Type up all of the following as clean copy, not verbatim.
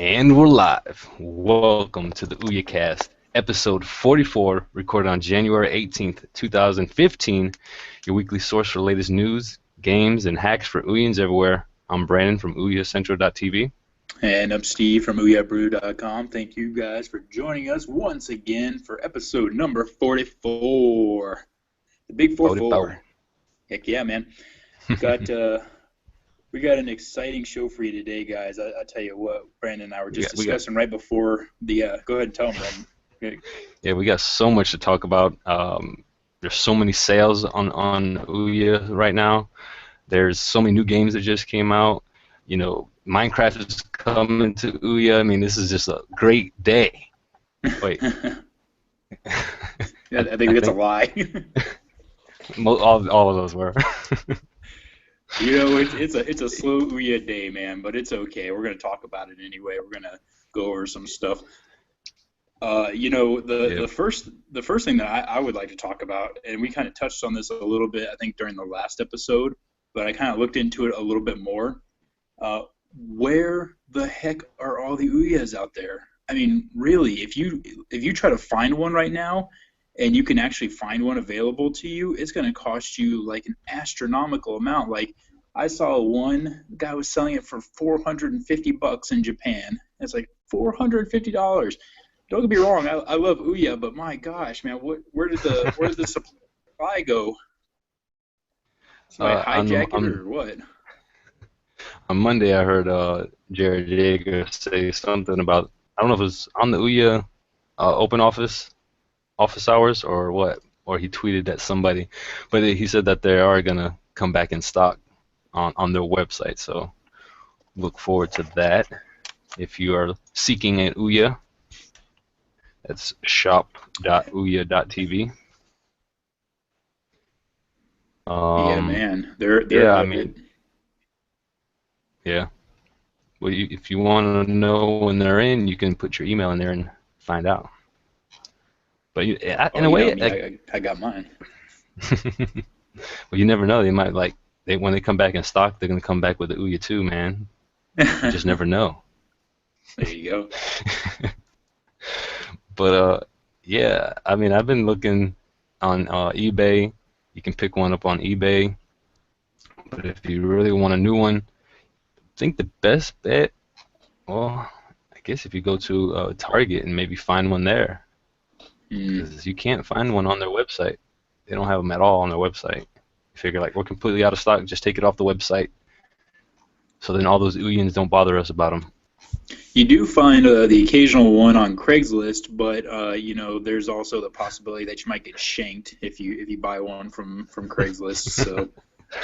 And we're live. Welcome to the OUYACast, episode 44, recorded on January 18th, 2015. Your weekly source for latest news, games, and hacks for OUYAns everywhere. I'm Brandon from OUYACentral.tv. And I'm Steve from OUYABrew.com. Thank you guys for joining us once again for episode number 44. The big 4-4. Heck yeah, man. Got we got an exciting show for you today, guys. I tell you what, Brandon and I were just discussing right before the go ahead and tell them, Brandon. Yeah, we got so much to talk about. There's so many sales on OUYA right now. There's so many new games that just came out. You know, Minecraft is coming to OUYA. I mean, this is just a great day. Wait. Yeah, I think that's a lie. all of those were. You know, it's a slow Ouya day, man, but it's okay. We're gonna talk about it anyway. We're gonna go over some stuff. The first thing that I would like to talk about, and we kind of touched on this a little bit, I think, during the last episode, but I kind of looked into it a little bit more. Where the heck are all the Ouyas out there? I mean, really, if you try to find one right now, and you can actually find one available to you, it's going to cost you like an astronomical amount. Like, I saw one guy was selling it for $450 in Japan. It's like $450. Don't get me wrong, I love Ouya, but my gosh, man, where did the supply go? Somebody hijack it or what? On Monday, I heard Jared Yeager say something about, I don't know if it was on the Ouya open office hours or what, or he tweeted at somebody, but he said that they are gonna come back in stock on their website. So look forward to that. If you are seeking an Ouya, that's shop.ouya.tv. Yeah, man. Yeah. Well, if you want to know when they're in, you can put your email in there and find out. But in a way, I got mine. Well, you never know. They might when they come back in stock, they're gonna come back with the Ouya too, man. You just never know. There you go. But yeah, I mean, I've been looking on eBay. You can pick one up on eBay. But if you really want a new one, I think the best bet, well, I guess if you go to Target and maybe find one there, because you can't find one on their website. They don't have them at all on their website. You figure, like, we're completely out of stock, just take it off the website. So then all those OUYANs don't bother us about them. You do find the occasional one on Craigslist, but there's also the possibility that you might get shanked if you buy one from Craigslist. So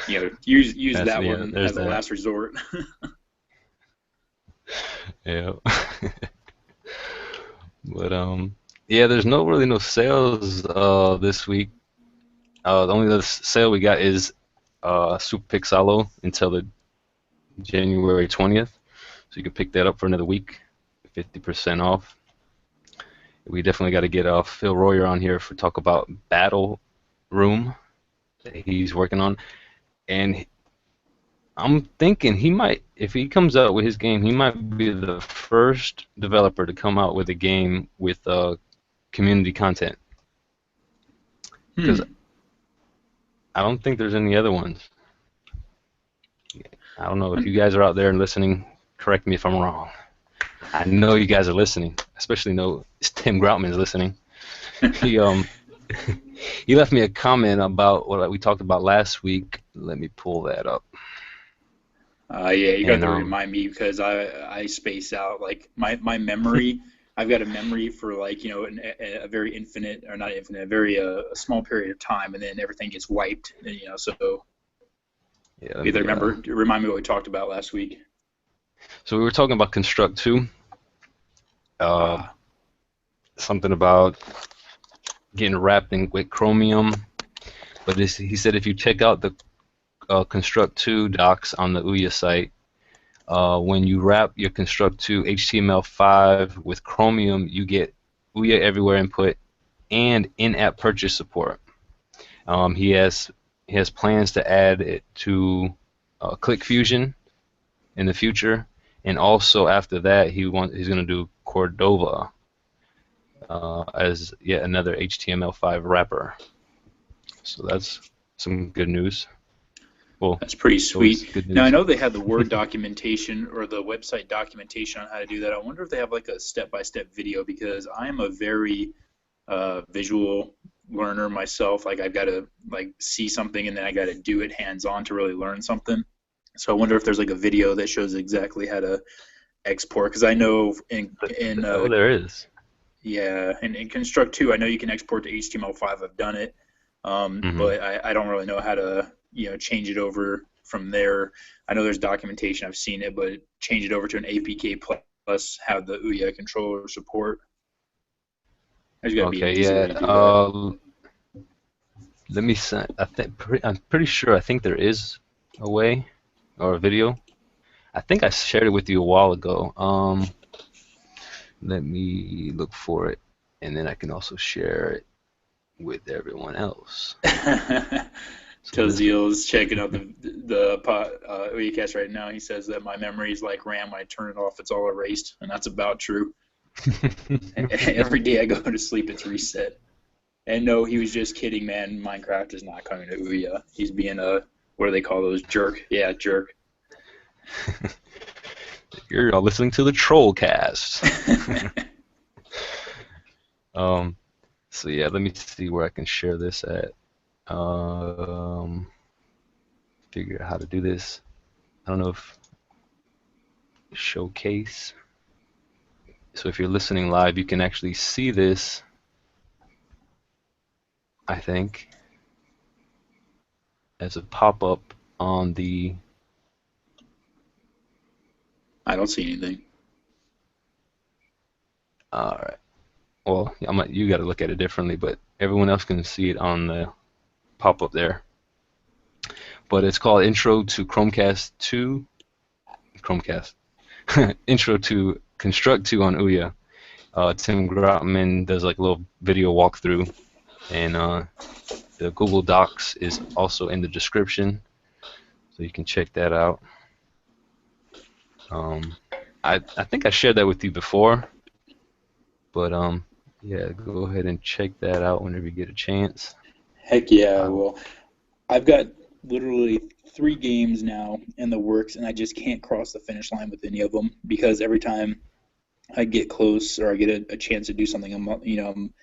use that one as a last resort. Yeah. But yeah, there's really no sales this week. The only other sale we got is Super Pixalo until the January 20th. So you can pick that up for another week, 50% off. We definitely got to get Phil Royer on here for talk about Battle Room that he's working on. And I'm thinking he might, if he comes out with his game, he might be the first developer to come out with a game with community content. Because I don't think there's any other ones. I don't know if you guys are out there and listening. Correct me if I'm wrong. I know you guys are listening, especially know Tim Groutman's listening. He left me a comment about what we talked about last week. Let me pull that up. Yeah, you got to remind me because I space out. Like my memory, I've got a memory for like a very infinite, or not infinite, a very a small period of time, and then everything gets wiped. And, so yeah, remind me what we talked about last week. So we were talking about Construct 2. Something about getting wrapped with Chromium. But he said if you check out the Construct 2 docs on the Ouya site, when you wrap your Construct 2 HTML5 with Chromium, you get Ouya Everywhere input and in-app purchase support. He has plans to add it to ClickFusion in the future, and also after that he's gonna do Cordova as yet another HTML5 wrapper. So that's some good news. Well, That's pretty always sweet. good Now I news. know they have the Word documentation or the website documentation on how to do that. I wonder if they have like a step-by-step video because I am a very visual learner myself. Like I've got to like see something and then I got to do it hands-on to really learn something. So I wonder if there's like a video that shows exactly how to export because I know in Oh, there is. yeah, in Construct 2, I know you can export to HTML5. I've done it, Hmm. but I don't really know how to change it over from there. I know there's documentation. I've seen it, but change it over to an APK plus have the Ouya controller support. There's got to be an Okay, easy way yeah. to do that. Let me send. I'm pretty sure. I think there is a way or a video. I think I shared it with you a while ago. Let me look for it, and then I can also share it with everyone else. So this. Tozil is checking out the OUYACast right now. He says that my memory is like RAM. When I turn it off, it's all erased, and that's about true. Every day I go to sleep, it's reset. And no, he was just kidding, man. Minecraft is not coming to Ouya. He's being a what do they call those? Jerk. Yeah, jerk. You're listening to the Trollcast. Um, so yeah, let me see where I can share this at. Um, Figure out how to do this. I don't know if showcase. So if you're listening live, you can actually see this, I think, as a pop-up on the. I don't see anything. All right. Well, you got to look at it differently, but everyone else can see it on the pop-up there. But it's called Intro to Chromecast 2. Chromecast. Intro to Construct 2 on Ouya. Tim Grotman does like a little video walkthrough, and the Google Docs is also in the description, so you can check that out. I think I shared that with you before, but yeah, go ahead and check that out whenever you get a chance. Heck yeah. Uh, Well, I've got literally 3 games now in the works, and I just can't cross the finish line with any of them because every time I get close or I get a chance to do something, I'm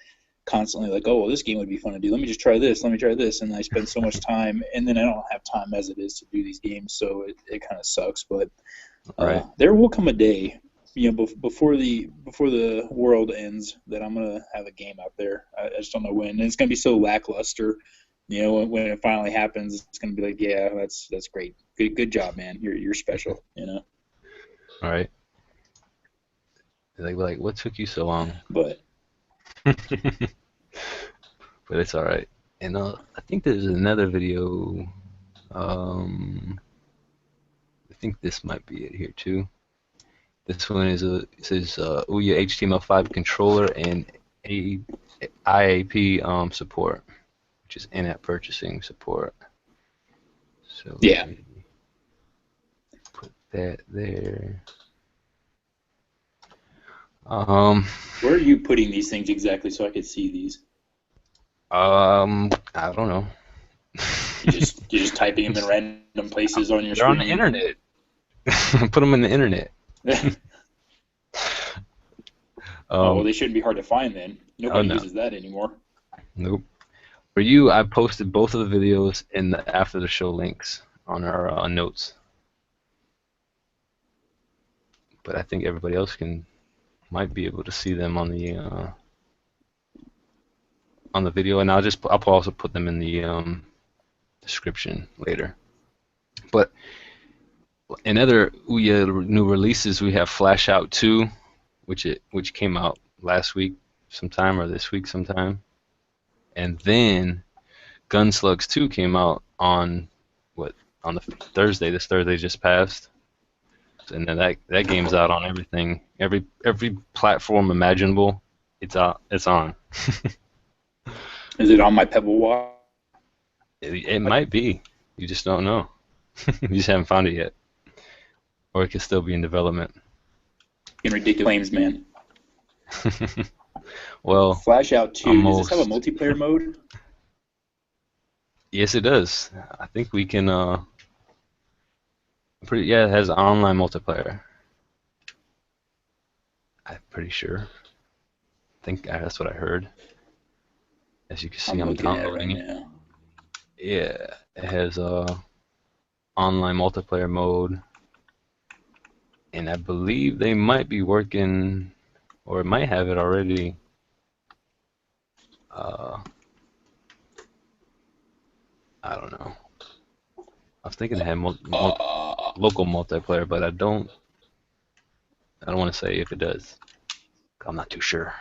constantly like, oh, well, this game would be fun to do. Let me just try this. Let me try this. And I spend so much time, and then I don't have time as it is to do these games, so it kind of sucks. But right. there will come a day, before the world ends, that I'm gonna have a game out there. I just don't know when. And it's gonna be so lackluster. When it finally happens, it's gonna be like, yeah, that's great. Good job, man. You're special. All right. Like, what took you so long? But But it's all right. And I think there's another video. I think this might be it here too. This one it says Ouya HTML5 controller and IAP support, which is in-app purchasing support. So yeah, let me put that there. where are you putting these things exactly so I could see these? I don't know. You're just typing them in random places on your They're on the screen. internet. Put them in the internet. Oh, well, they shouldn't be hard to find then. Oh Nobody no, uses that anymore. nope. For you, I posted both of the videos in the after the show links on our notes. But I think everybody else might be able to see them on the video, and I'll also put them in the description later. But in other Ouya new releases, we have Flash Out 2, which came out last week sometime or this week sometime, and then Gunslugs 2 came out on the Thursday. This Thursday just passed, and then that game's out on everything, every platform imaginable. It's out. It's on. Is it on my Pebble Watch? It might be. You just don't know. You just haven't found it yet. or it could still be in development. In ridiculous claims, man. Well, Flash Out 2. Does this have a almost. multiplayer mode? Yes, it does. I think we can. Pretty. Yeah, it has online multiplayer. I'm pretty sure. I think that's what I heard. As you can see, I'm I'm looking at it right downloading it. now. Yeah, it has online multiplayer mode, and I believe they might be working, or it might have it already. Uh, I don't know. I was thinking it had Uh, local multiplayer, but I don't want to say if it does. I'm not too sure.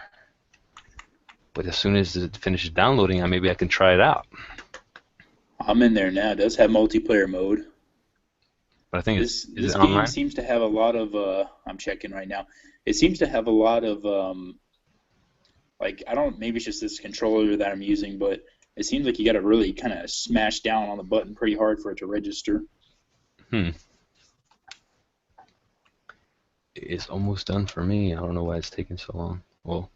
But as soon as it finishes downloading, maybe I can try it out. I'm in there now. It does have multiplayer mode. But I think is This it game online? seems to have a lot of I'm checking right now. It seems to have a lot of like I don't maybe it's just this controller that I'm using, but it seems like you got to really kind of smash down on the button pretty hard for it to register. Hmm. It's almost done for me. I don't know why it's taking so long. Well,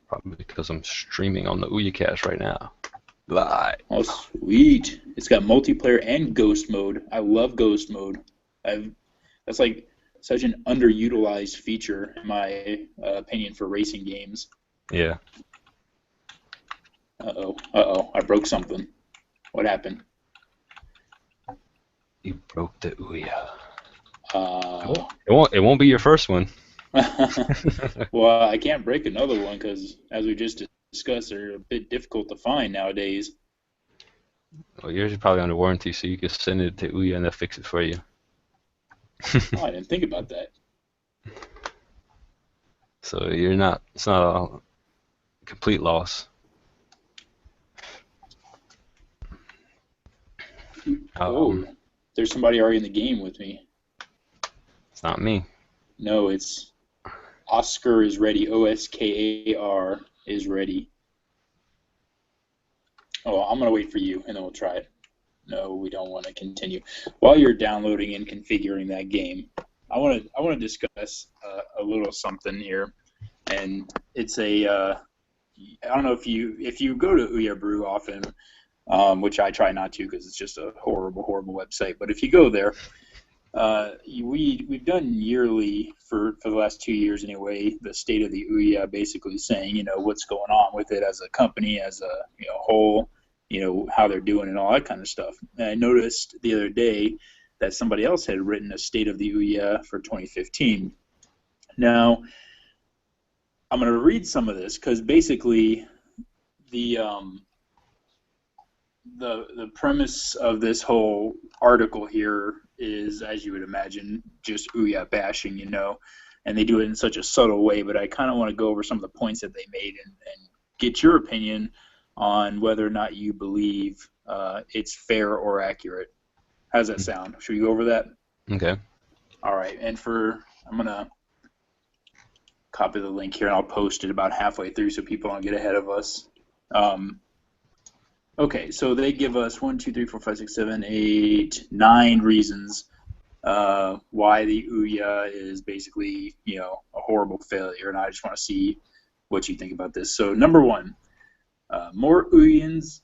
probably because I'm streaming on the OUYACast right now. Live. Oh, sweet. It's got multiplayer and ghost mode. I love ghost mode. I've That's like such an underutilized feature in my opinion for racing games. Yeah. Uh-oh. Uh-oh. I broke something. What happened? You broke the Ouya. Uh, It won't be your first one. well, I can't break another one because, as we just discussed, they're a bit difficult to find nowadays. Well, yours is probably under warranty, so you can send it to Ouya and they'll fix it for you. Oh, I didn't think about that. So you're not. It's not a complete loss. Oh, there's somebody already in the game with me. It's not me. No, it's Oscar is ready. Oskar is ready. Oh, I'm gonna wait for you, and then we'll try it. No, we don't want to continue. While you're downloading and configuring that game, I want to discuss a little something here, and it's a I don't know if you go to Ouya Brew often, which I try not to because it's just a horrible website. But if you go there, we've done yearly for the last 2 years anyway, the state of the Ouya, basically saying what's going on with it as a company, as a whole, how they're doing and all that kind of stuff. And I noticed the other day that somebody else had written a state of the Ouya for 2015. Now I'm going to read some of this because basically the the premise of this whole article here is, as you would imagine, just Ouya bashing, and they do it in such a subtle way. But I kind of want to go over some of the points that they made and get your opinion on whether or not you believe it's fair or accurate. How does that sound? Should we go over that? Okay. All right. And I'm going to copy the link here, and I'll post it about halfway through so people don't get ahead of us. Okay, so they give us 1, 2, 3, 4, 5, 6, 7, 8, 9 reasons why the Ouya is basically, a horrible failure, and I just want to see what you think about this. So number 1, more Ouyans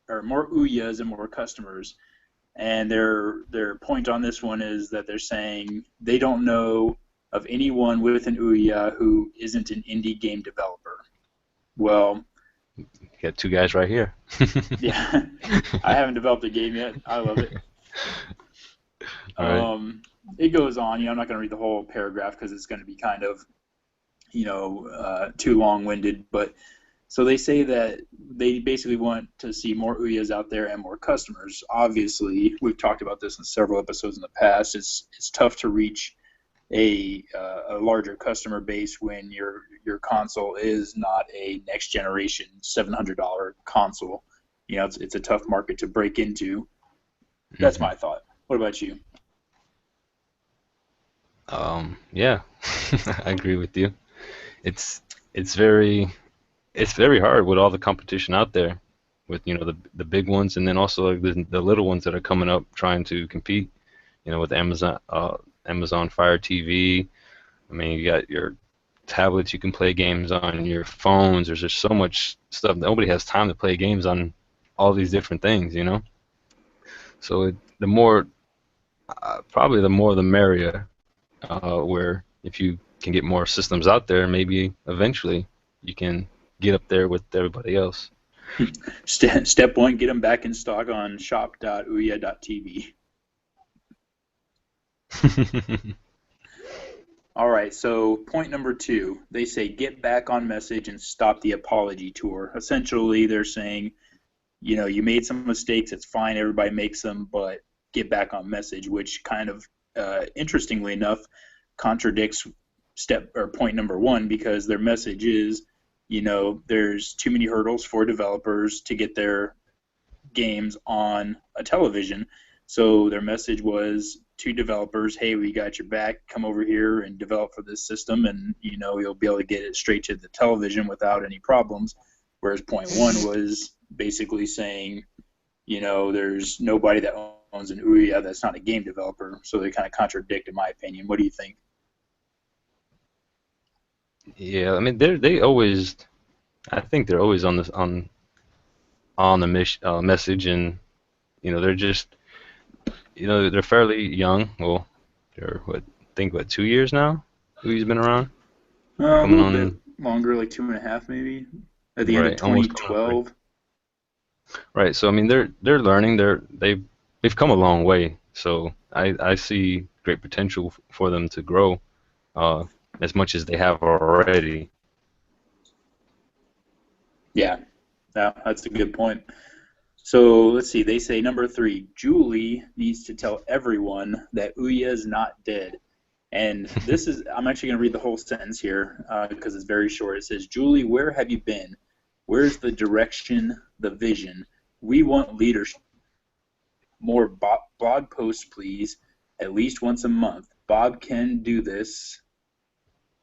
or more Ouyas and more customers, and their point on this one is that they're saying they don't know of anyone with an Ouya who isn't an indie game developer. Well, Got two guys right here. yeah, I haven't developed a game yet. I love it. All right. It goes on. I'm not going to read the whole paragraph because it's going to be kind of, too long-winded. But so they say that they basically want to see more Ouyas out there and more customers. Obviously, we've talked about this in several episodes in the past. It's tough to reach a larger customer base when your console is not a next generation $700 console. It's a tough market to break into. That's my thought. What about you? Yeah, I agree with you. It's it's very it's very hard with all the competition out there, with the big ones, and then also like the little ones that are coming up trying to compete. With Amazon, Amazon Fire TV. I mean, you got your tablets you can play games on, your phones. There's just so much stuff. Nobody has time to play games on all these different things, you know? So the more, probably the more the merrier, where if you can get more systems out there, maybe eventually you can get up there with everybody else. Step one, get them back in stock on shop.ouya.tv. All right, so point number 2, they say get back on message and stop the apology tour. Essentially, they're saying, you made some mistakes, it's fine, everybody makes them, but get back on message, which kind of, interestingly enough, contradicts point number 1, because their message is, there's too many hurdles for developers to get their games on a television. So their message was to developers, hey, we got your back, come over here and develop for this system, and you'll be able to get it straight to the television without any problems. Whereas point 1 was basically saying, there's nobody that owns an Ouya that's not a game developer. So they kind of contradict, in my opinion. What do you think? Yeah, I mean they always, I think they're always on this on the message, and they're just, they're fairly young. Well, they're what, I think what, 2 years now? Who's been around? A Coming little bit on, longer, like 2.5 maybe, at the end of right, almost coming on 3. 2012. Right. So I mean they're learning. They've come a long way. So I see great potential for them to grow, uh, as much as they have already. Yeah, that's a good point. So let's see. They say number 3, Julie needs to tell everyone that Ouya is not dead. And this is, I'm actually going to read the whole sentence here because it's very short. It says, Julie, where have you been? Where's the direction, the vision? We want leadership. More blog posts, please, at least once a month. Bob can do this.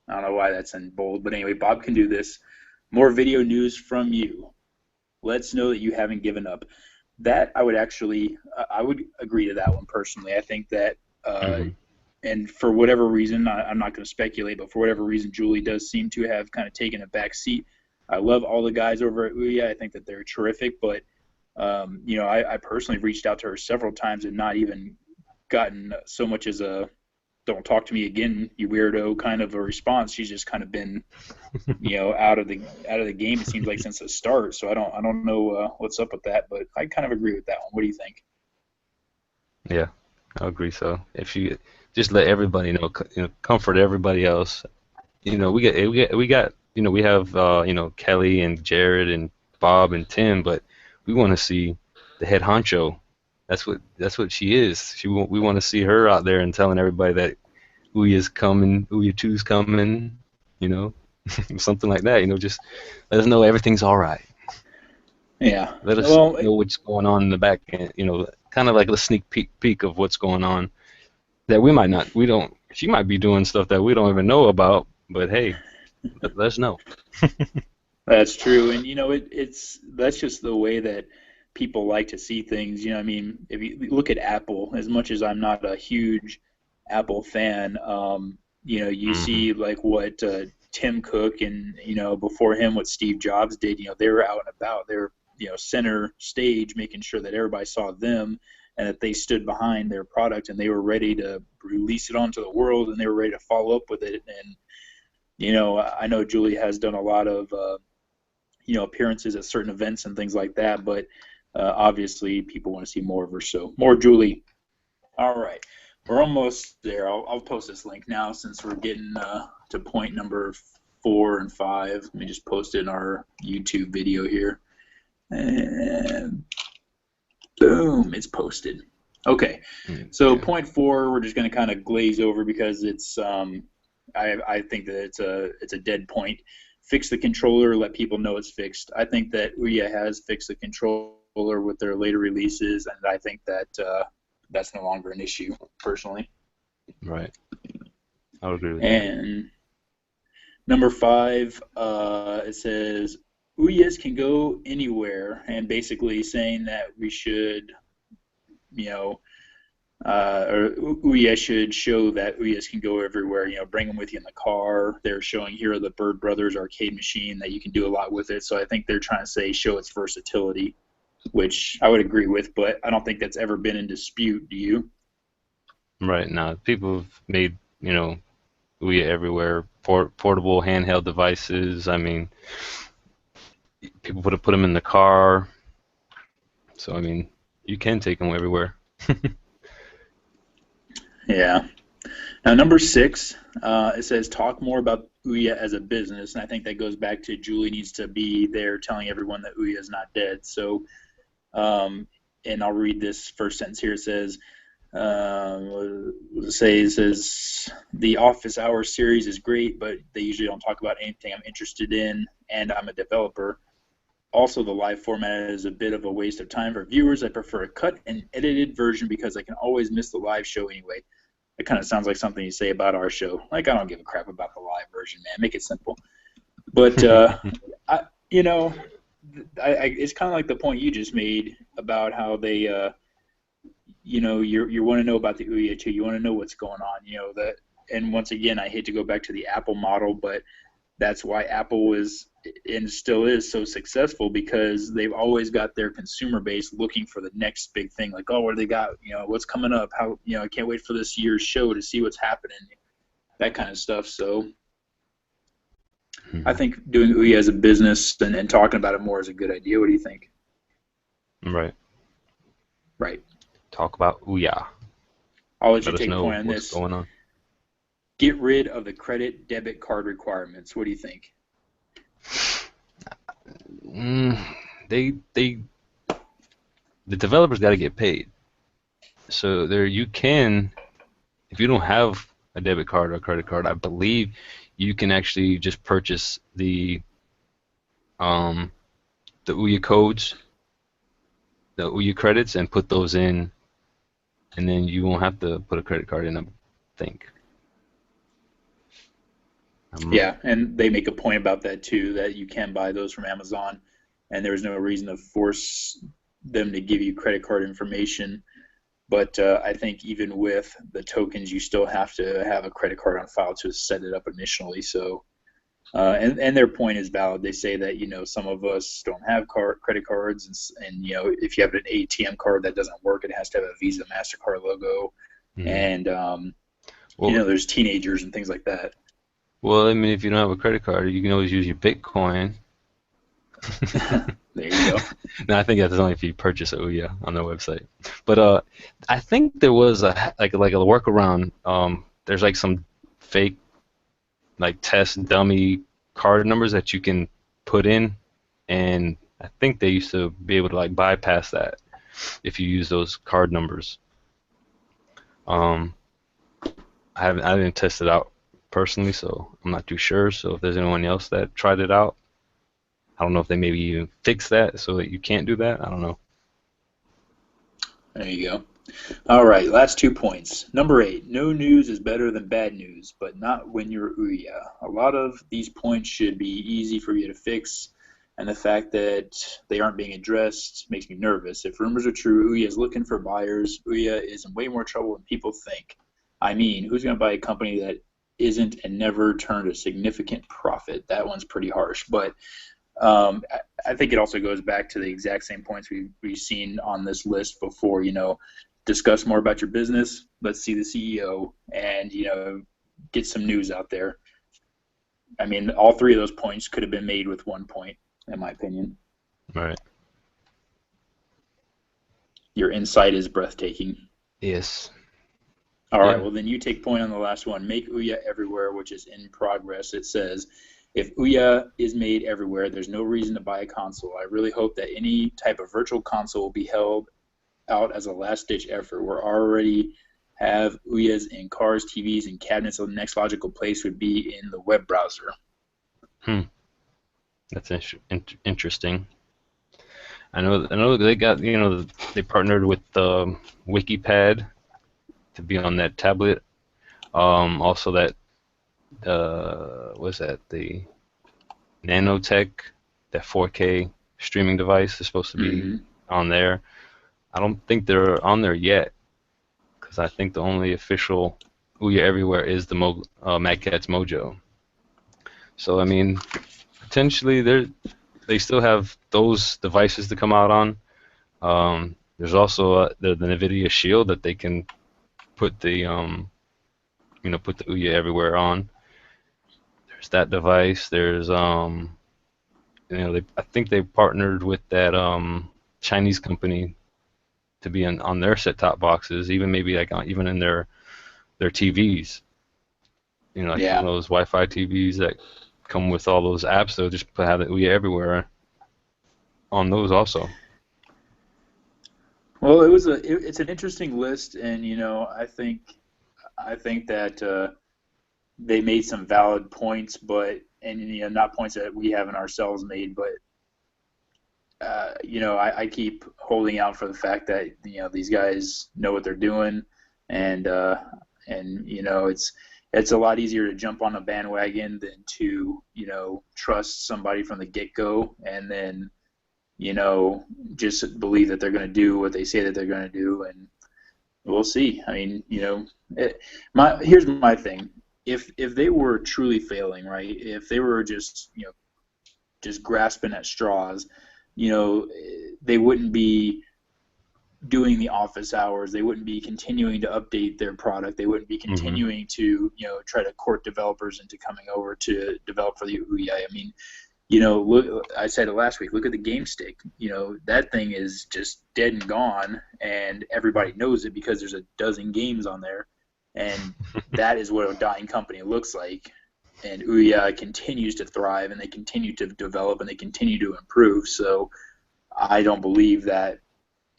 I don't know why that's in bold, but anyway, Bob can do this. More video news from you. Let's know that you haven't given up. That I would agree to that one personally. I think that, Hmm. and for whatever reason, I'm not going to speculate, but for whatever reason, Julie does seem to have kind of taken a back seat. I love all the guys over at Ouya. I think that they're terrific, but I personally reached out to her several times and not even gotten so much as a "don't talk to me again, you weirdo" kind of a response. She's just kind of been, out of the game. It seems like since the start. So I don't know what's up with that, but I kind of agree with that one. What do you think? Yeah, I agree. So if you just let everybody know, comfort everybody else. We have Kelly and Jared and Bob and Tim, but we want to see the head honcho. That's what she is. We want to see her out there and telling everybody that Ouya's coming, Ouya 2's coming, you know, something like that. Just let us know everything's all right. Yeah. Let us Well, know what's going on in the back end. Kind of like a sneak peek of what's going on that we might not, we don't. She might be doing stuff that we don't even know about, but hey, let us know. that's true, and that's just the way that people like to see things. I mean, if you look at Apple, as much as I'm not a huge Apple fan, you Hmm. see like what Tim Cook and before him what Steve Jobs did. They were out and about. They were center stage, making sure that everybody saw them and that they stood behind their product and they were ready to release it onto the world and they were ready to follow up with it. And I know Julie has done a lot of appearances at certain events and things like that, but obviously people want to see more of her. So more Julie. All right, we're almost there. I'll post this link now since we're getting to point number 4 and 5. Let me just post it in our YouTube video here, and boom, it's posted. Okay, so Okay. point 4, we're just going to kind of glaze over because it's I think that it's a dead point. Fix the controller, let people know it's fixed. I think that Ouya has fixed the controller with their later releases, and I think that that's no longer an issue, personally. Right. I would agree with that. And number 5, it says Ouyas can go anywhere, and basically saying that we should, you know, or Ouya should show that Ouyas can go everywhere. Bring them with you in the car. They're showing here the Bird Brothers arcade machine that you can do a lot with it. So I think they're trying to say show its versatility, which I would agree with, but I don't think that's ever been in dispute. Do you? Right now, people have made, Ouya everywhere, portable handheld devices. I mean, people put them in the car. So, I mean, you can take them everywhere. Yeah. Now, number six, it says talk more about Ouya as a business, and I think that goes back to Julie needs to be there telling everyone that Ouya is not dead. So, and I'll read this first sentence here. It says, what does it say? It says the office hours series is great, but they usually don't talk about anything I'm interested in, and I'm a developer. Also, the live format is a bit of a waste of time for viewers. I prefer a cut and edited version because I can always miss the live show anyway. It kind of sounds like something you say about our show. Like, I don't give a crap about the live version, man. Make it simple. But, I, you know, it's kind of like the point you just made about how they, you want to know about the Ouya too. You want to know what's going on, that. And once again, I hate to go back to the Apple model, but that's why Apple was and still is so successful because they've always got their consumer base looking for the next big thing. Like, oh, what do they got? What's coming up? How, I can't wait for this year's show to see what's happening. That kind of stuff. So I think doing Ouya as a business and talking about it more is a good idea. What do you think? Right. Right. Talk about Ouya. I'll let you Let us take know point on what's this. going on. Get rid of the credit debit card requirements. What do you think? Mm, the developers got to get paid. So there you can, if you don't have a debit card or a credit card, I believe you can actually just purchase the Ouya codes, the Ouya credits, and put those in, and then you won't have to put a credit card in, I think. Yeah, and they make a point about that too, that you can buy those from Amazon, and there's no reason to force them to give you credit card information. But I think even with the tokens, you still have to have a credit card on file to set it up initially. So, and their point is valid. They say that some of us don't have credit cards, and if you have an ATM card that doesn't work, it has to have a Visa Mastercard logo, Mhm. and Well, there's teenagers and things like that. well, I mean, if you don't have a credit card, you can always use your Bitcoin. There you go. No, I think that's only if you purchase Ouya on their website. But I think there was like a workaround. There's like some fake like test dummy card numbers that you can put in, and I think they used to be able to like bypass that if you use those card numbers. Um, I didn't test it out personally, so I'm not too sure. So if there's anyone else that tried it out, I don't know if they maybe even fix that so that you can't do that. I don't know. There you go. All right, last 2 points. Number 8, no news is better than bad news, but not when you're Ouya. A lot of these points should be easy for you to fix, and the fact that they aren't being addressed makes me nervous. If rumors are true, Ouya is looking for buyers. Ouya is in way more trouble than people think. I mean, who's going to buy a company that isn't and never turned a significant profit? That one's pretty harsh, but I think it also goes back to the exact same points we've seen on this list before. Discuss more about your business. Let's see the CEO, and get some news out there. I mean, all three of those points could have been made with 1 point, in my opinion. Right. Your insight is breathtaking. Yes. All right, Yeah. well, then you take point on the last one. Make Ouya everywhere, which is in progress. It says, if Ouya is made everywhere, there's no reason to buy a console. I really hope that any type of virtual console will be held out as a last-ditch effort. We already have Ouyas in cars, TVs, and cabinets, so the next logical place would be in the web browser. Hmm. That's interesting. I know they got, they partnered with WikiPad to be on that tablet. Also that what's that? The Nanotech, that 4K streaming device is supposed to be Mm-hmm. on there. I don't think they're on there yet because I think the only official Ouya everywhere is the Mad Catz Mojo. So I mean, potentially they still have those devices to come out on. There's also the NVIDIA Shield that they can put the put the Ouya everywhere on. There's that device. There's I think they partnered with that Chinese company to be on their set-top boxes, even maybe like even in their TVs. Like Yeah. those Wi-Fi TVs that come with all those apps. They'll just have the Ouya everywhere on those also. Well, it's an interesting list, and I think that they made some valid points, but not points that we haven't ourselves made, but I keep holding out for the fact that these guys know what they're doing, and it's a lot easier to jump on a bandwagon than to trust somebody from the get-go, and then just believe that they're going to do what they say that they're going to do, and we'll see. I mean, here's my thing. If they were truly failing, right? If they were just grasping at straws, they wouldn't be doing the office hours. They wouldn't be continuing to update their product. They wouldn't be Hmm. continuing to try to court developers into coming over to develop for the Ouya. I mean, look, I said it last week. Look at the game stick. That thing is just dead and gone, and everybody knows it because there's a dozen games on there, and that is what a dying company looks like. And Ouya continues to thrive, and they continue to develop, and they continue to improve. So I don't believe that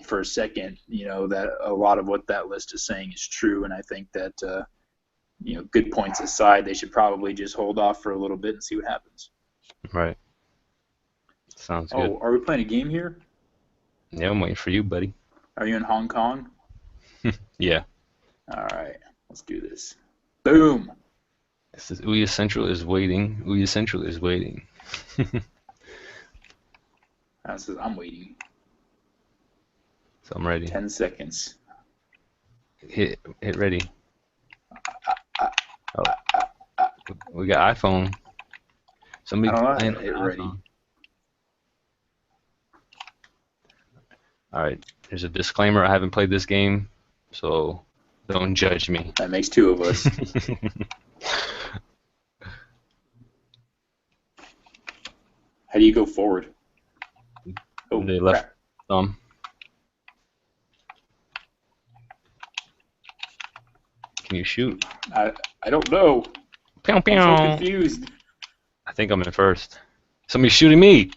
for a second, that a lot of what that list is saying is true. And I think that, good points aside, they should probably just hold off for a little bit and see what happens. Right. Sounds good. Oh, are we playing a game here? Yeah, I'm waiting for you, buddy. Are you in Hong Kong? Yeah. All right, let's do this. Boom. It says Ouya Central is waiting. Ouya Central is waiting. That says I'm waiting. So I'm ready. 10 seconds. Hit ready. Oh, we got iPhone. Somebody I don't know how playing to on hit the ready. iPhone. All right. There's a disclaimer. I haven't played this game, so don't judge me. That makes two of us. How do you go forward? Oh, The left crap. thumb. Can you shoot? I don't know. Pew, I'm so pew. confused. I think I'm in first. Somebody's shooting me.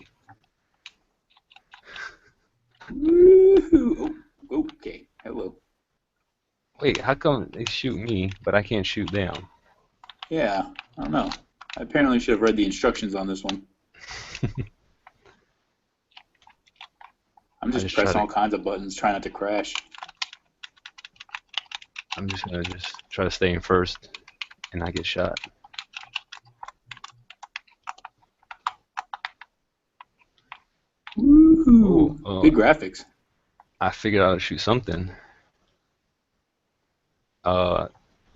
Woohoo. Oh, okay. Hello. Wait, how come they shoot me, but I can't shoot them? Yeah, I don't know. I apparently should have read the instructions on this one. I'm I just just try pressing to. all kinds of buttons, trying not to crash. I'm just gonna try to stay in first, and I get shot. Woohoo! Oh, Good graphics. I figured out how to shoot something. I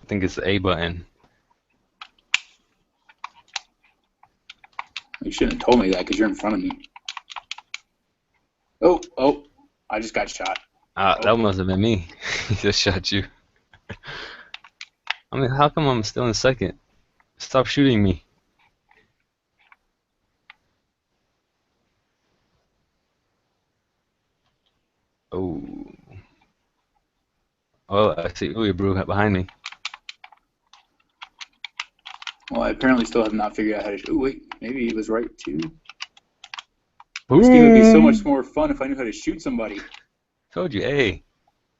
think it's the A button. You shouldn't have told me that because you're in front of me. Oh, I just got shot. That must have been me. He just shot you. I mean, how come I'm still in second? Stop shooting me. Oh. Oh, I see Ouya Brew behind me. Well, I apparently still have not figured out how to shoot. Oh, wait, maybe it was right too. This game would be so much more fun if I knew how to shoot somebody. Told you, hey.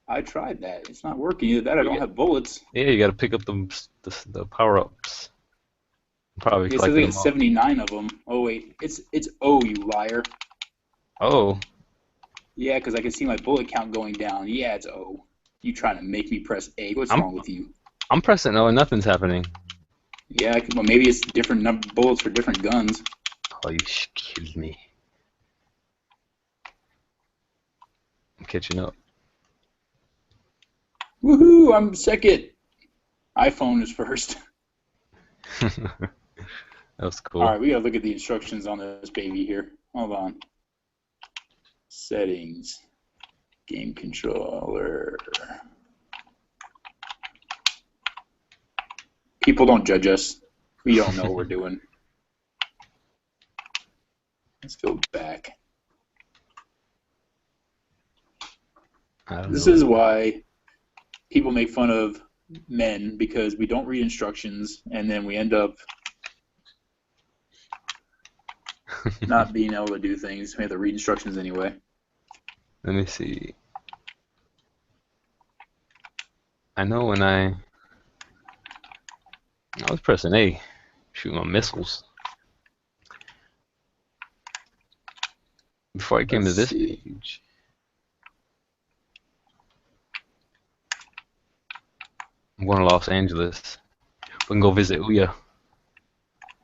I tried that. It's not working. Either that I don't have bullets. Yeah, you gotta pick up the power-ups. I'm probably It says I collecting got them all. 79 of them. Oh, wait. It's O, you liar. Oh, Yeah, because I can see my bullet count going down. Yeah, it's O. You trying to make me press A. What's I'm wrong with you? I'm pressing O and nothing's happening. Yeah, well, maybe it's different bullets for different guns. Oh, you killed me. I'm catching up. Woohoo! I'm second. iPhone is first. That was All cool. right, we gotta look at the instructions on this baby here. Hold on. Settings, game controller. People don't judge us. We don't know what we're doing. Let's go back. I don't This know. is why people make fun of men, because we don't read instructions and then we end up not being able to do things. We have to read instructions anyway. Let me see. I know when I was pressing A, shooting my missiles. Before I came Let's to this see. page. I'm going to Los Angeles. We can go visit Ouya.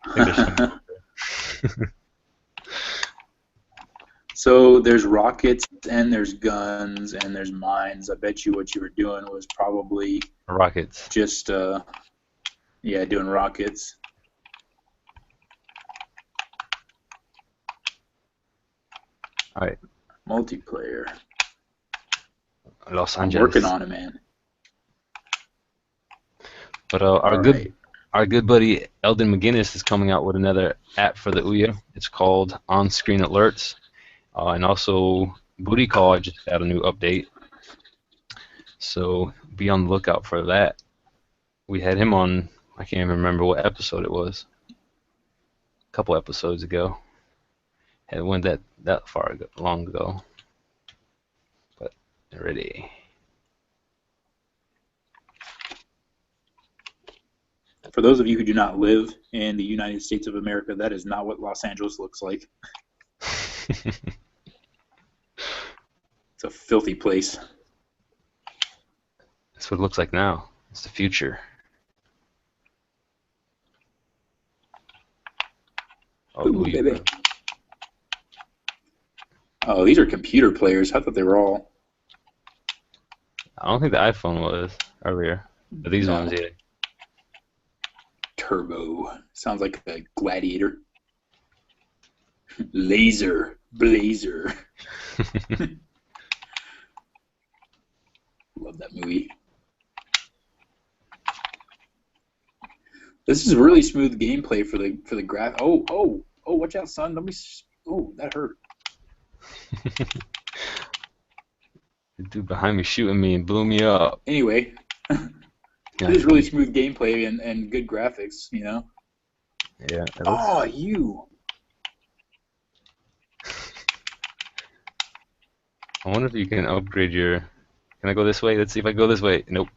I think there's something up there. So there's rockets and there's guns and there's mines. I bet you what you were doing was probably Rockets. just yeah, doing rockets. All right, Multiplayer. Los I'm working Angeles. on it, man. But All right. our good buddy Eldon McGuinness is coming out with another app for the Ouya. It's called On Screen Alerts, and also Booty Call just got a new update. So be on the lookout for that. We had him on. I can't even remember what episode it was. A couple episodes ago. It went that long ago. But ready. For those of you who do not live in the United States of America, that is not what Los Angeles looks like. It's a filthy place. That's what it looks like now. It's the future. Oh, Ooh, Ouya, baby. Oh, these are computer players. I thought they were all. I don't think the iPhone was earlier. But these ones, No. yeah. Turbo. Sounds like a gladiator. Laser. Blazer. Love that movie. This is really smooth gameplay for the graph. Oh! Watch out, son! Let me. Oh, that hurt. The dude behind me shooting me and blew me up. Anyway, Yeah, this is really smooth gameplay and good graphics. You know. yeah, it looks. Oh, you. I wonder if you can upgrade your. Can I go this way? Let's see if I go this way. Nope.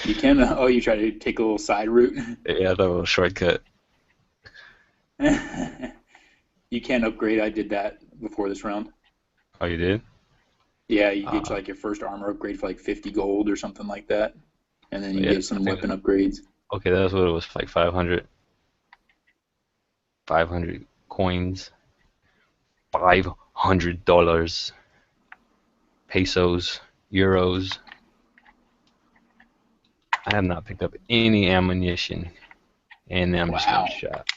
You can. Oh, you try to take a little side route. Yeah, that was a shortcut. You can upgrade. I did that before this round. Oh, you did? Yeah, you get Uh, like your first armor upgrade for like 50 gold or something like that, and then you yeah, get I some think. weapon upgrades. Okay, that's what it was. Like 500. 500 coins. $500. Pesos. Euros. I have not picked up any ammunition, and I'm just getting Wow. shot.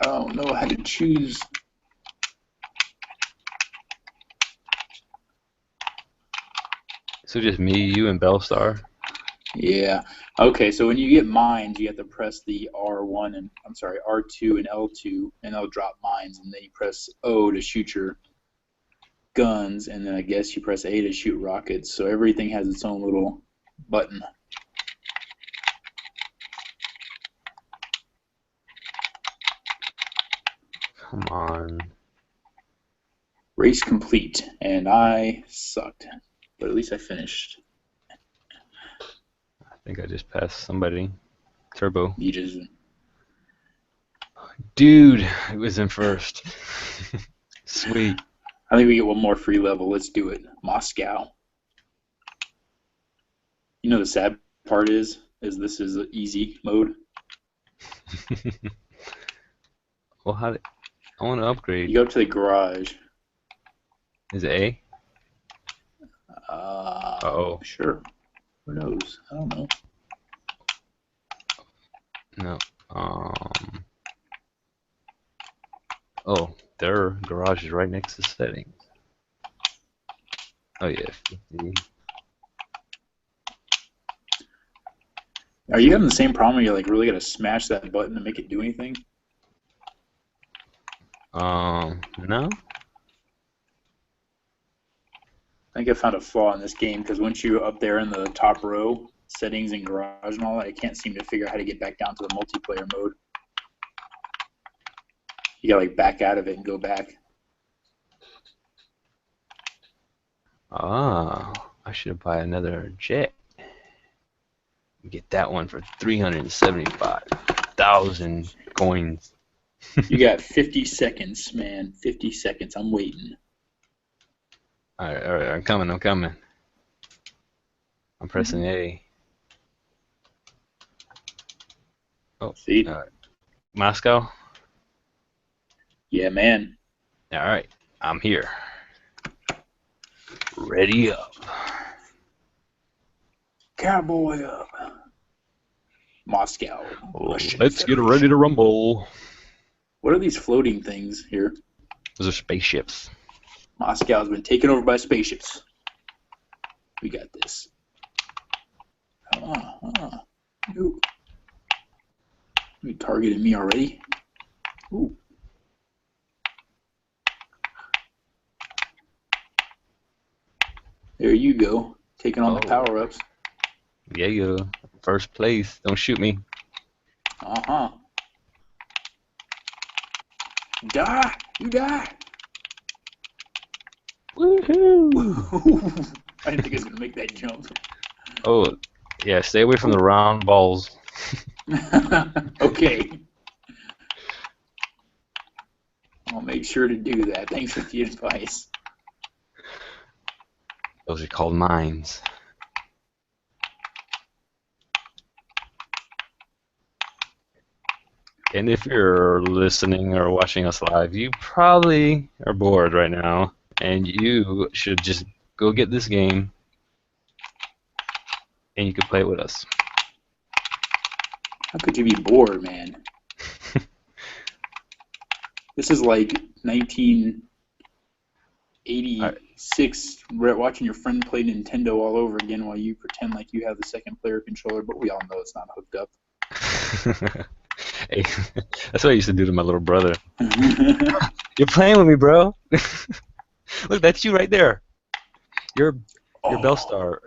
I don't know how to choose. So just me, you, and Bellstar. Yeah. Okay, so when you get mines, you have to press the R1 and I'm sorry, R2 and L2, and they'll drop mines, and then you press O to shoot your guns, and then I guess you press A to shoot rockets. So everything has its own little button. Come on. Race complete, and I sucked, but at least I finished. I think I just passed somebody. Turbo. You just Dude, it was in first. Sweet. I think we get one more free level. Let's do it. Moscow. You know the sad part is this is easy mode. Well, I want to upgrade. You go up to the garage. Is it A? Uh-oh. Sure. Who knows? I don't know. No. Oh, their garage is right next to settings. Oh yeah, 50. Are you having the same problem where you like really gotta smash that button to make it do anything? No. I think I found a flaw in this game because once you're up there in the top row, settings and garage and all that, I can't seem to figure out how to get back down to the multiplayer mode. You gotta like back out of it and go back. Ah, I should buy another jet. Get that one for 375,000 coins. You got 50 seconds, man. 50 seconds. I'm waiting. All right, I'm coming. I'm pressing A. Oh, See? Moscow? Yeah, man. All right, I'm here. Ready up. Cowboy up. Moscow. Let's get ready to rumble. What are these floating things here? Those are spaceships. Moscow's been taken over by spaceships. We got this. Ooh. You targeted me already? Ooh. There you go. Taking on the power-ups. Yeah. First place. Don't shoot me. Uh-huh. Die! You die! Woohoo! I didn't think I was going to make that jump. Oh, yeah, stay away from the round balls. Okay. I'll make sure to do that. Thanks for the advice. Those are called mines. And if you're listening or watching us live, you probably are bored right now, and you should just go get this game, and you can play it with us. How could you be bored, man? This is like 1986, watching your friend play Nintendo all over again while you pretend like you have the second player controller, but we all know it's not hooked up. Hey, that's what I used to do to my little brother. You're playing with me, bro. Look, that's you right there. You're Bellstar.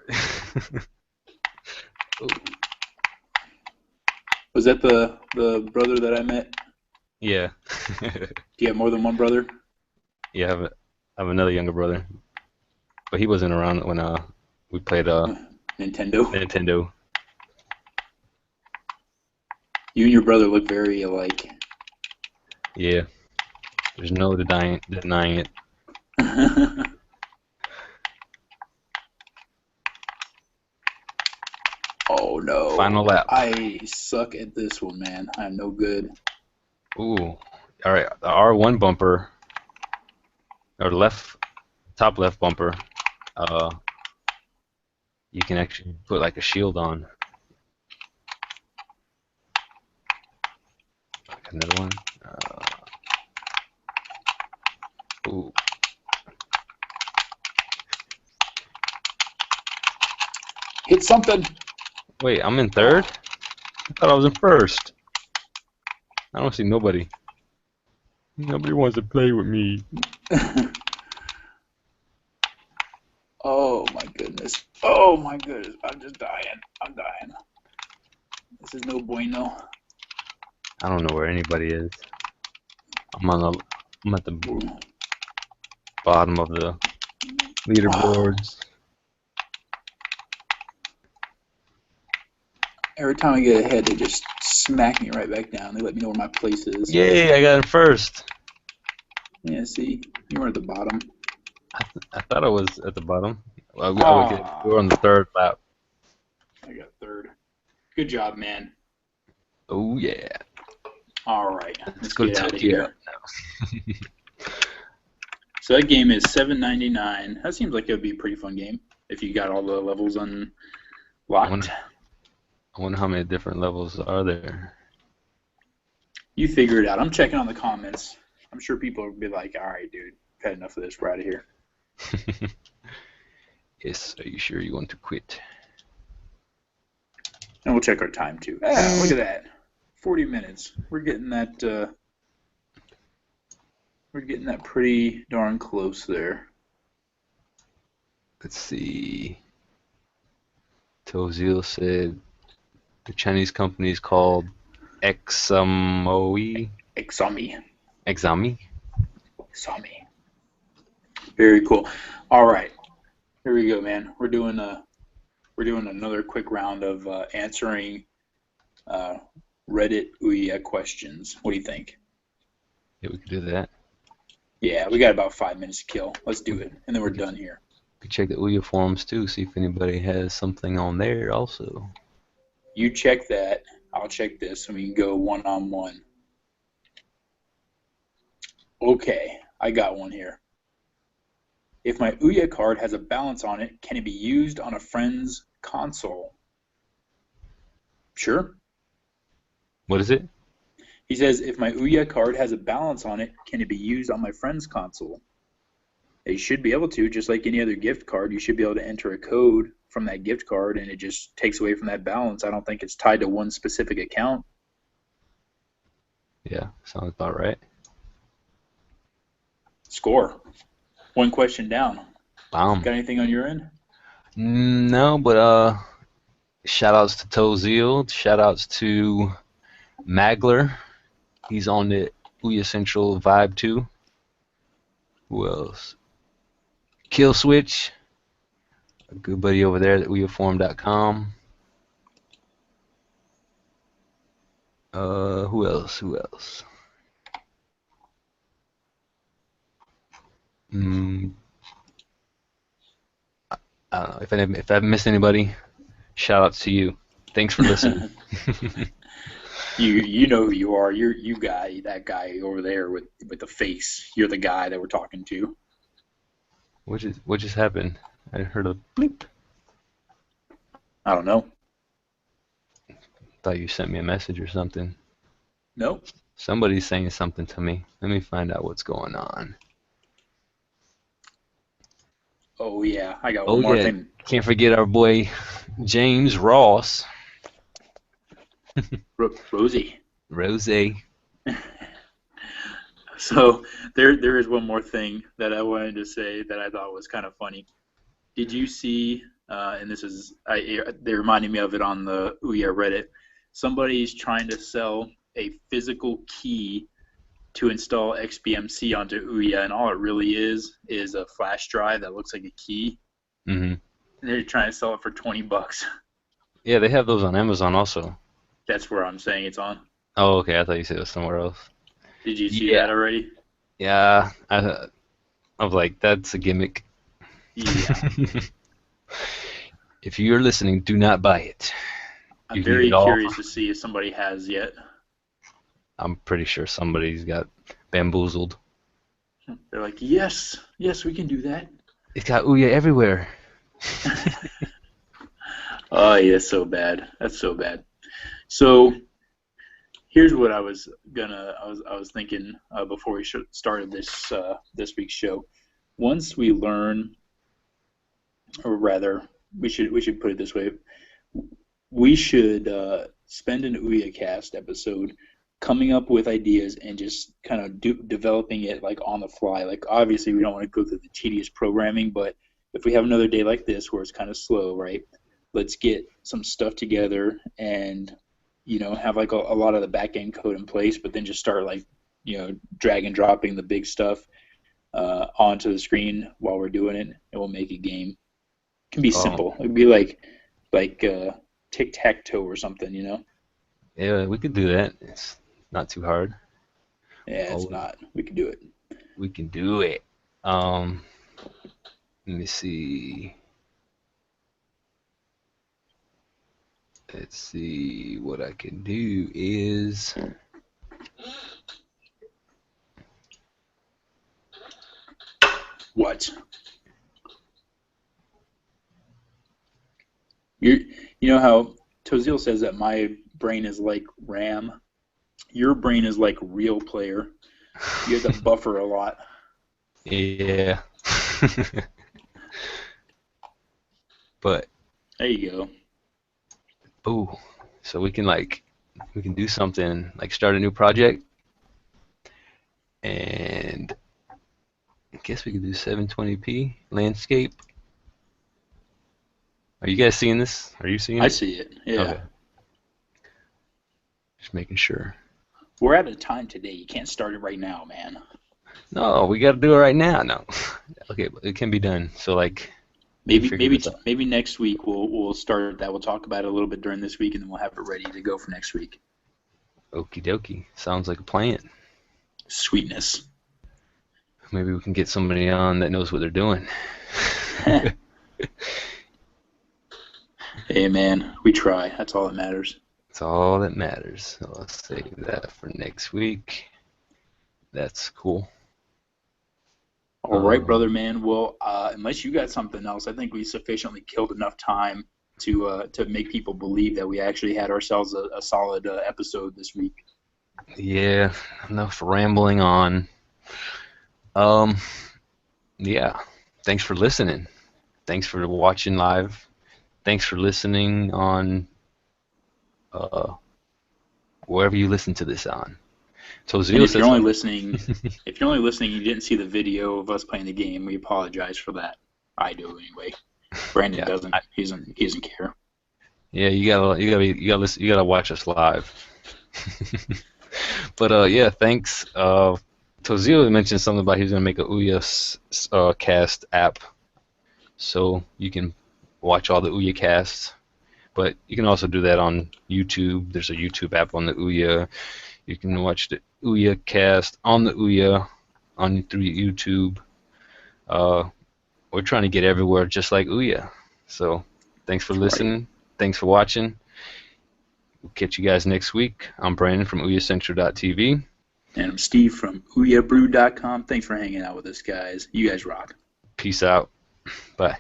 Was that the brother that I met? Yeah. Do you have more than one brother? Yeah, I have another younger brother, but he wasn't around when we played Nintendo. You and your brother look very alike. Yeah. There's no denying it. Oh no. Final lap. I suck at this one, man. I'm no good. Ooh. Alright, the R1 bumper, or top left bumper, you can actually put like a shield on. Like another one. Ooh. Hit something. Wait, I'm in third? I thought I was in first. I don't see nobody. Nobody wants to play with me. Oh my goodness. Oh my goodness. I'm just dying. I'm dying. This is no bueno. I don't know where anybody is. I'm at the bottom of the leaderboards. Every time I get ahead, they just smack me right back down. They let me know where my place is. Yay, I got in first. Yeah, see? You were at the bottom. I thought I was at the bottom. We were on the third lap. I got third. Good job, man. Oh, yeah. All right. Let's go to Tokyo. So that game is $7.99. That seems like it would be a pretty fun game if you got all the levels I unlocked. wonder how many different levels are there. You figure it out. I'm checking on the comments. I'm sure people will be like, all right, dude, I've had enough of this. We're out of here. Yes, are you sure you want to quit? And we'll check our time, too. Ah, look at that. 40 minutes. We're getting that pretty darn close there. Let's see. Tozil said the Chinese company is called Exami. Exami. Exami? Exami. Very cool. All right. Here we go, man. We're doing another quick round of answering Reddit Ouya questions. What do you think? Yeah, we could do that. Yeah, we got about 5 minutes to kill. Let's do it, and then we're done here. We could check the Ouya forums too, see if anybody has something on there also. You check that. I'll check this, and we can go one-on-one. Okay, I got one here. If my Ouya card has a balance on it, can it be used on a friend's console? Sure. What is it? He says, if my Ouya card has a balance on it, can it be used on my friend's console? They should be able to, just like any other gift card. You should be able to enter a code from that gift card, and it just takes away from that balance. I don't think it's tied to one specific account. Yeah, sounds about right. Score. One question down. Bam. Got anything on your end? No, but shout outs to Tozil, shout outs to Magler. He's on the Ouya Central Vibe too. Who else? Kill Switch, a good buddy over there at OUYAforum.com. Who else? I don't know. If I've missed anybody, shout outs to you. Thanks for listening. You know who you are. You guy, that guy over there with the face. You're the guy that we're talking to. What just happened? I heard a bleep. I don't know. Thought you sent me a message or something. Nope. Somebody's saying something to me. Let me find out what's going on. Oh yeah, I got one more thing. Can't forget our boy James Ross. Rosie. So there is one more thing that I wanted to say that I thought was kind of funny. Did you see? And this is they reminded me of it on the Ouya Reddit. Somebody's trying to sell a physical key to install XBMC onto Ouya, and all it really is a flash drive that looks like a key. Mm-hmm. And they're trying to sell it for $20. Yeah, they have those on Amazon also. That's where I'm saying it's on. Oh, okay. I thought you said it was somewhere else. Did you see that already? Yeah. I was like, that's a gimmick. Yeah. If you're listening, do not buy it. I'm very curious to see if somebody has yet. I'm pretty sure somebody's got bamboozled. They're like, yes, we can do that. It's got Ouya everywhere. Oh, yeah, that's so bad. That's so bad. So here's what I was thinking before we started this week's show. Once we learn, or rather, we should put it this way: we should spend an OUYAcast episode coming up with ideas and just kind of developing it like on the fly. Like obviously we don't want to go through the tedious programming, but if we have another day like this where it's kind of slow, right? Let's get some stuff together and have like a lot of the back end code in place, but then just start like drag and dropping the big stuff onto the screen while we're doing it, and we'll make a game. It can be simple. It'd be like tic-tac-toe or something, Yeah, we could do that. It's not too hard. Yeah, it's not. We can do it. We can do it. Let me see. Let's see. What I can do is What? You you know how Tozil says that my brain is like RAM? Your brain is like real player. You have to buffer a lot. Yeah. But There you go. ooh, so we can do something like start a new project, and I guess we could do 720p landscape. Are you guys seeing this? Are you seeing I it? see it. Yeah. Okay, just making sure. We're out of time today. You can't start it right now, man. No, we got to do it right now. No. Okay, but it can be done. So like we can Maybe figure maybe this out. maybe next week we'll start that. We'll talk about it a little bit during this week, and then we'll have it ready to go for next week. Okie dokie. Sounds like a plan. Sweetness. Maybe we can get somebody on that knows what they're doing. Hey, man, we try. That's all that matters. That's all that matters. So let's save that for next week. That's cool. All right, brother, man. Well, unless you got something else, I think we sufficiently killed enough time to make people believe that we actually had ourselves a solid episode this week. Yeah, enough rambling on. Um, yeah. Thanks for listening. Thanks for watching live. Thanks for listening on uh, wherever you listen to this on. So And Zeal says something. if you're only listening, you didn't see the video of us playing the game. We apologize for that. I do anyway. Brandon Yeah, doesn't. He doesn't care. yeah. You gotta watch us live. But yeah, thanks. Tozil mentioned something about he's gonna make a Ouya cast app, so you can watch all the Ouya casts. But you can also do that on YouTube. There's a YouTube app on the Ouya. You can watch the Ouya cast on the Ouya on through YouTube. Uh, we're trying to get everywhere just like Ouya. So thanks for That's right. listening. Thanks for watching. We'll catch you guys next week. I'm Brandon from OUYAcentral.tv. And I'm Steve from OUYABrew.com. Thanks for hanging out with us, guys. You guys rock. Peace out. Bye.